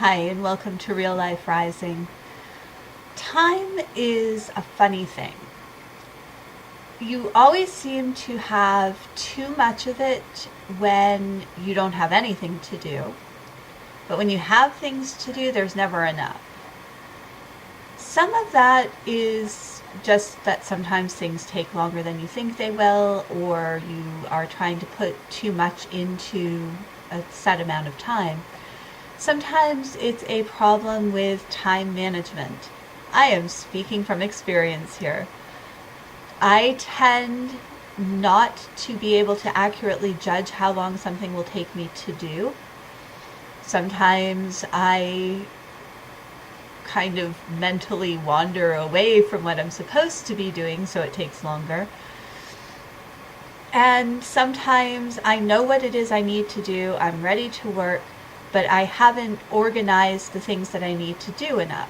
Hi, and welcome to Real Life Rising. Time is a funny thing. You always seem to have too much of it when you don't have anything to do. But when you have things to do, there's never enough. Some of that is just that sometimes things take longer than you think they will, or you are trying to put too much into a set amount of time. Sometimes it's a problem with time management. I am speaking from experience here. I tend not to be able to accurately judge how long something will take me to do. Sometimes I kind of mentally wander away from what I'm supposed to be doing, so it takes longer. And sometimes I know what it is I need to do, I'm ready to work, but I haven't organized the things that I need to do enough.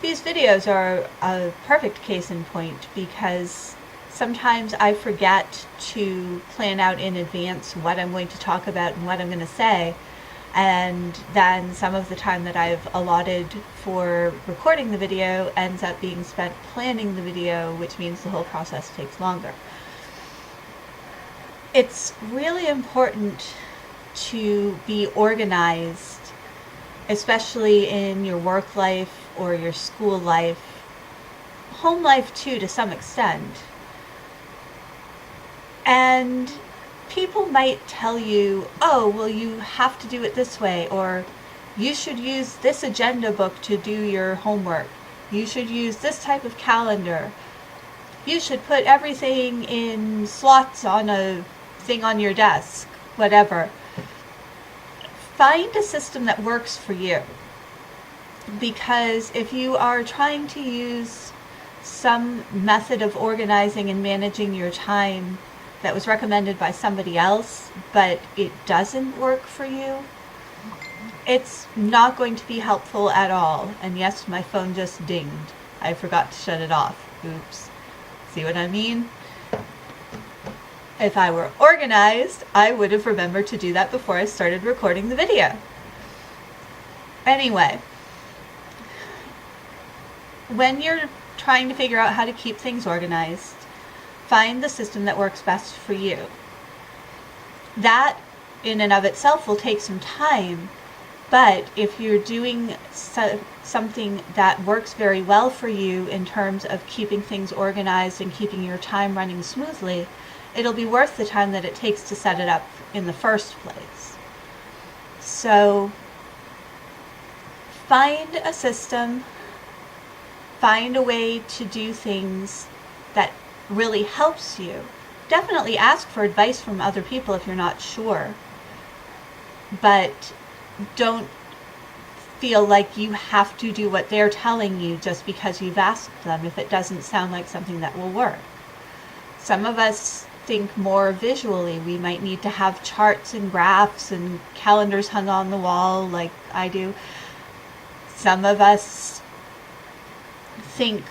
These videos are a perfect case in point because sometimes I forget to plan out in advance what I'm going to talk about and what I'm going to say, and then some of the time that I've allotted for recording the video ends up being spent planning the video, which means the whole process takes longer. It's really important to be organized, especially in your work life or your school life, home life too to some extent. And people might tell you, oh, well, you have to do it this way, or you should use this agenda book to do your homework. You should use this type of calendar. You should put everything in slots on a thing on your desk, whatever. Find a system that works for you, because if you are trying to use some method of organizing and managing your time that was recommended by somebody else, but it doesn't work for you, it's not going to be helpful at all. And yes, my phone just dinged. I forgot to shut it off. Oops. See what I mean? If I were organized, I would have remembered to do that before I started recording the video. Anyway, when you're trying to figure out how to keep things organized, find the system that works best for you. That, in and of itself, will take some time, but if you're doing something that works very well for you in terms of keeping things organized and keeping your time running smoothly, it'll be worth the time that it takes to set it up in the first place. So find a system, find a way to do things that really helps you. Definitely ask for advice from other people if you're not sure, but don't feel like you have to do what they're telling you just because you've asked them if it doesn't sound like something that will work. Some of us think more visually. We might need to have charts and graphs and calendars hung on the wall like I do. Some of us think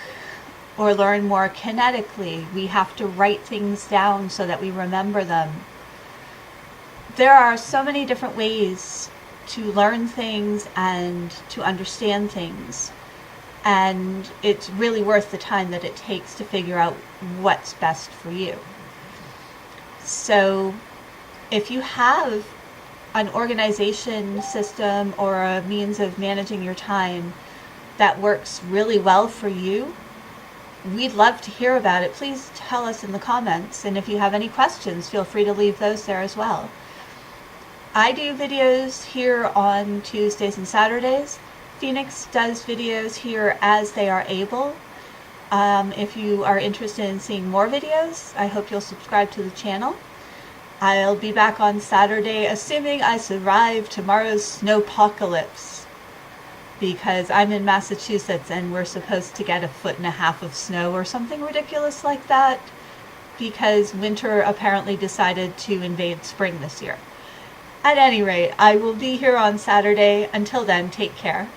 or learn more kinetically. We have to write things down so that we remember them. There are so many different ways to learn things and to understand things, and it's really worth the time that it takes to figure out what's best for you. So if you have an organization system or a means of managing your time that works really well for you, we'd love to hear about it. Please tell us in the comments, and if you have any questions, feel free to leave those there as well. I do videos here on Tuesdays and Saturdays. Phoenix does videos here as they are able. If you are interested in seeing more videos, I hope you'll subscribe to the channel. I'll be back on Saturday, assuming I survive tomorrow's snowpocalypse, because I'm in Massachusetts and we're supposed to get 1.5 feet of snow or something ridiculous like that, because winter apparently decided to invade spring this year. At any rate, I will be here on Saturday. Until then, take care.